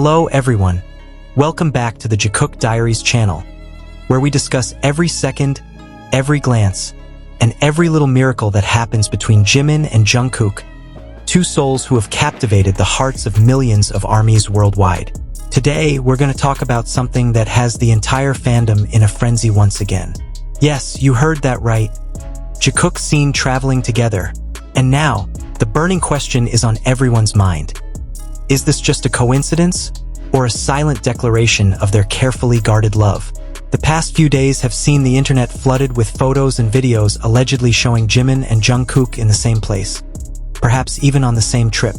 Hello everyone, welcome back to the Jikook Diaries channel, where we discuss every second, every glance, and every little miracle that happens between Jimin and Jungkook, two souls who have captivated the hearts of millions of ARMYs worldwide. Today, we're going to talk about something that has the entire fandom in a frenzy once again. Yes, you heard that right. Jikook seen traveling together. And now, the burning question is on everyone's mind. Is this just a coincidence, or a silent declaration of their carefully guarded love? The past few days have seen the internet flooded with photos and videos allegedly showing Jimin and Jungkook in the same place, perhaps even on the same trip.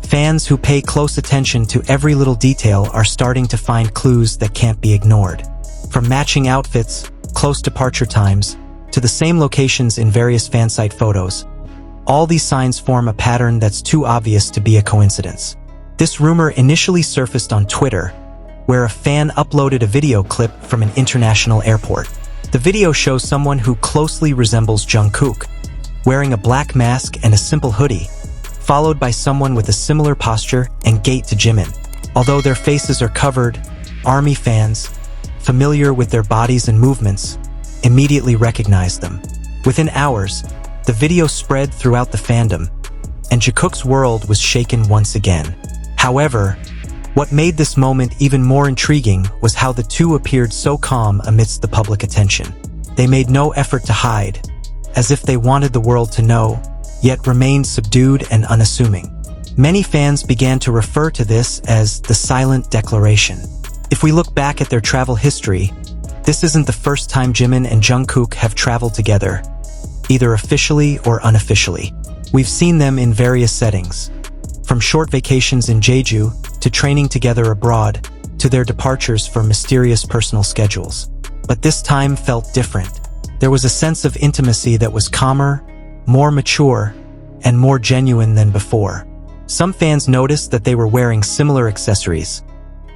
Fans who pay close attention to every little detail are starting to find clues that can't be ignored. From matching outfits, close departure times, to the same locations in various fansite photos, all these signs form a pattern that's too obvious to be a coincidence. This rumor initially surfaced on Twitter, where a fan uploaded a video clip from an international airport. The video shows someone who closely resembles Jungkook, wearing a black mask and a simple hoodie, followed by someone with a similar posture and gait to Jimin. Although their faces are covered, ARMY fans, familiar with their bodies and movements, immediately recognized them. Within hours, the video spread throughout the fandom, and Jikook's world was shaken once again. However, what made this moment even more intriguing was how the two appeared so calm amidst the public attention. They made no effort to hide, as if they wanted the world to know, yet remained subdued and unassuming. Many fans began to refer to this as the silent declaration. If we look back at their travel history, this isn't the first time Jimin and Jungkook have traveled together, either officially or unofficially. We've seen them in various settings, from short vacations in Jeju to training together abroad to their departures for mysterious personal schedules. But this time felt different. There was a sense of intimacy that was calmer, more mature, and more genuine than before. Some fans noticed that they were wearing similar accessories.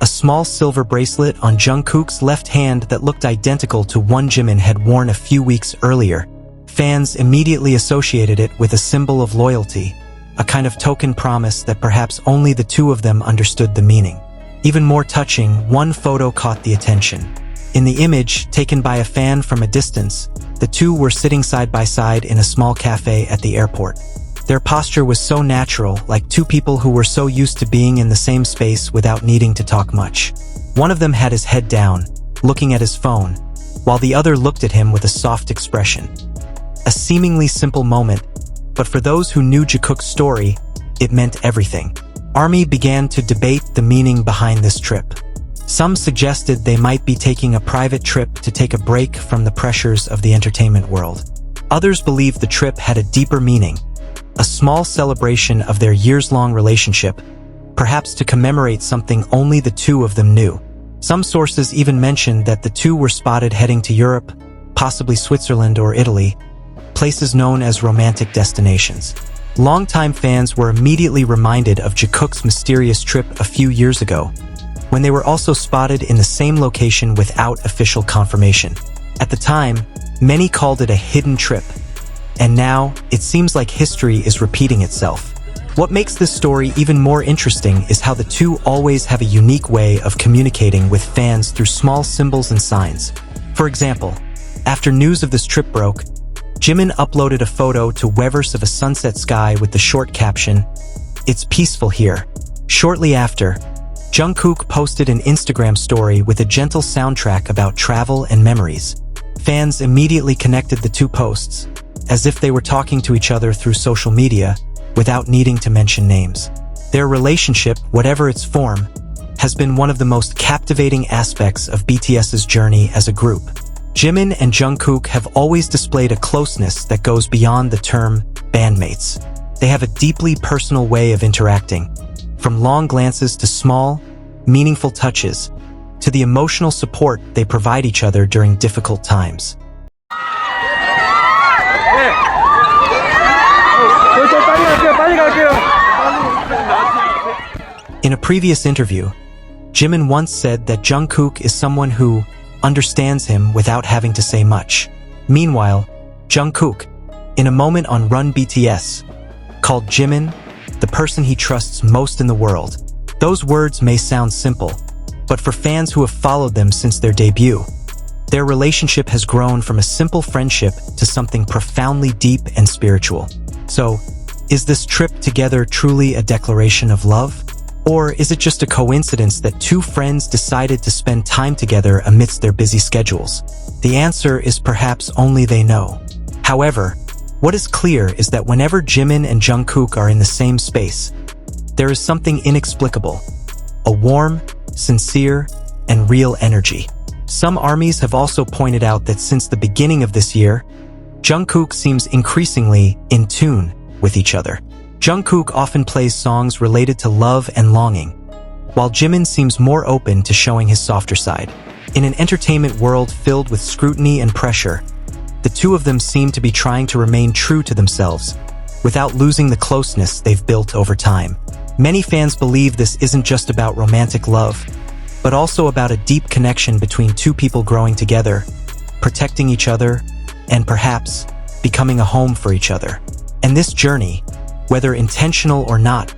A small silver bracelet on Jungkook's left hand that looked identical to one Jimin had worn a few weeks earlier. Fans immediately associated it with a symbol of loyalty, a kind of token promise that perhaps only the two of them understood the meaning. Even more touching, one photo caught the attention. In the image, taken by a fan from a distance, the two were sitting side by side in a small cafe at the airport. Their posture was so natural, like two people who were so used to being in the same space without needing to talk much. One of them had his head down, looking at his phone, while the other looked at him with a soft expression. A seemingly simple moment, but for those who knew Jikook's story, it meant everything. ARMY began to debate the meaning behind this trip. Some suggested they might be taking a private trip to take a break from the pressures of the entertainment world. Others believed the trip had a deeper meaning, a small celebration of their years-long relationship, perhaps to commemorate something only the two of them knew. Some sources even mentioned that the two were spotted heading to Europe, possibly Switzerland or Italy, places known as romantic destinations. Longtime fans were immediately reminded of Jikook's mysterious trip a few years ago, when they were also spotted in the same location without official confirmation. At the time, many called it a hidden trip, and now it seems like history is repeating itself. What makes this story even more interesting is how the two always have a unique way of communicating with fans through small symbols and signs. For example, after news of this trip broke, Jimin uploaded a photo to Weverse of a sunset sky with the short caption, "It's peaceful here." Shortly after, Jungkook posted an Instagram story with a gentle soundtrack about travel and memories. Fans immediately connected the two posts, as if they were talking to each other through social media, without needing to mention names. Their relationship, whatever its form, has been one of the most captivating aspects of BTS's journey as a group. Jimin and Jungkook have always displayed a closeness that goes beyond the term bandmates. They have a deeply personal way of interacting, from long glances to small, meaningful touches, to the emotional support they provide each other during difficult times. In a previous interview, Jimin once said that Jungkook is someone who understands him without having to say much. Meanwhile, Jungkook, in a moment on Run BTS, called Jimin the person he trusts most in the world. Those words may sound simple, but for fans who have followed them since their debut, their relationship has grown from a simple friendship to something profoundly deep and spiritual. So, is this trip together truly a declaration of love? Or is it just a coincidence that two friends decided to spend time together amidst their busy schedules? The answer is perhaps only they know. However, what is clear is that whenever Jimin and Jungkook are in the same space, there is something inexplicable, a warm, sincere, and real energy. Some armies have also pointed out that since the beginning of this year, Jungkook seems increasingly in tune with each other. Jungkook often plays songs related to love and longing, while Jimin seems more open to showing his softer side. In an entertainment world filled with scrutiny and pressure, the two of them seem to be trying to remain true to themselves, without losing the closeness they've built over time. Many fans believe this isn't just about romantic love, but also about a deep connection between two people growing together, protecting each other, and perhaps becoming a home for each other. And this journey, whether intentional or not,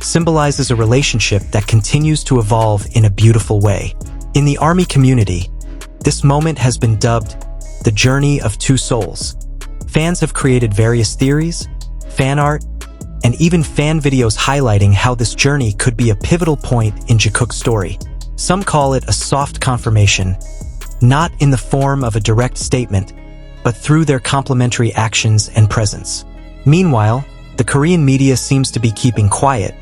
symbolizes a relationship that continues to evolve in a beautiful way. In the ARMY community, this moment has been dubbed the journey of two souls. Fans have created various theories, fan art, and even fan videos highlighting how this journey could be a pivotal point in Jikook's story. Some call it a soft confirmation, not in the form of a direct statement, but through their complementary actions and presence. Meanwhile, the Korean media seems to be keeping quiet,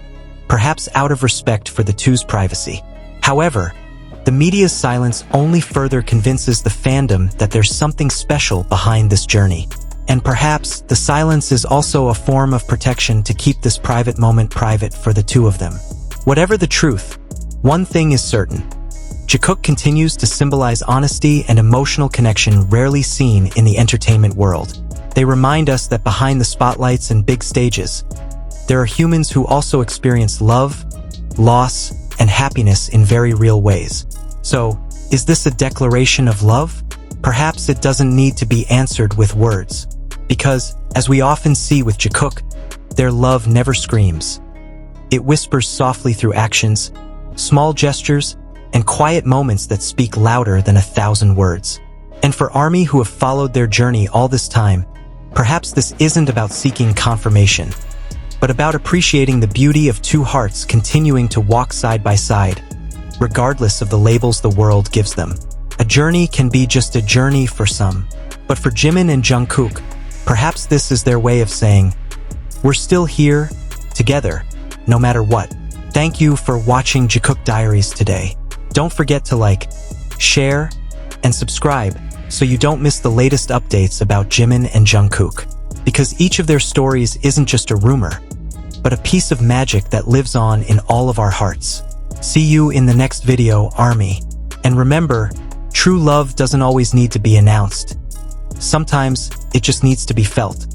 perhaps out of respect for the two's privacy. However, the media's silence only further convinces the fandom that there's something special behind this journey. And perhaps the silence is also a form of protection to keep this private moment private for the two of them. Whatever the truth, one thing is certain. Jikook continues to symbolize honesty and emotional connection rarely seen in the entertainment world. They remind us that behind the spotlights and big stages, there are humans who also experience love, loss, and happiness in very real ways. So, is this a declaration of love? Perhaps it doesn't need to be answered with words, because, as we often see with Jikook, their love never screams. It whispers softly through actions, small gestures, and quiet moments that speak louder than 1,000 words. And for ARMY who have followed their journey all this time, perhaps this isn't about seeking confirmation, but about appreciating the beauty of two hearts continuing to walk side by side, regardless of the labels the world gives them. A journey can be just a journey for some, but for Jimin and Jungkook, perhaps this is their way of saying, we're still here, together, no matter what. Thank you for watching Jikook Diaries today. Don't forget to like, share, and subscribe so you don't miss the latest updates about Jimin and Jungkook. Because each of their stories isn't just a rumor, but a piece of magic that lives on in all of our hearts. See you in the next video, ARMY. And remember, true love doesn't always need to be announced. Sometimes, it just needs to be felt.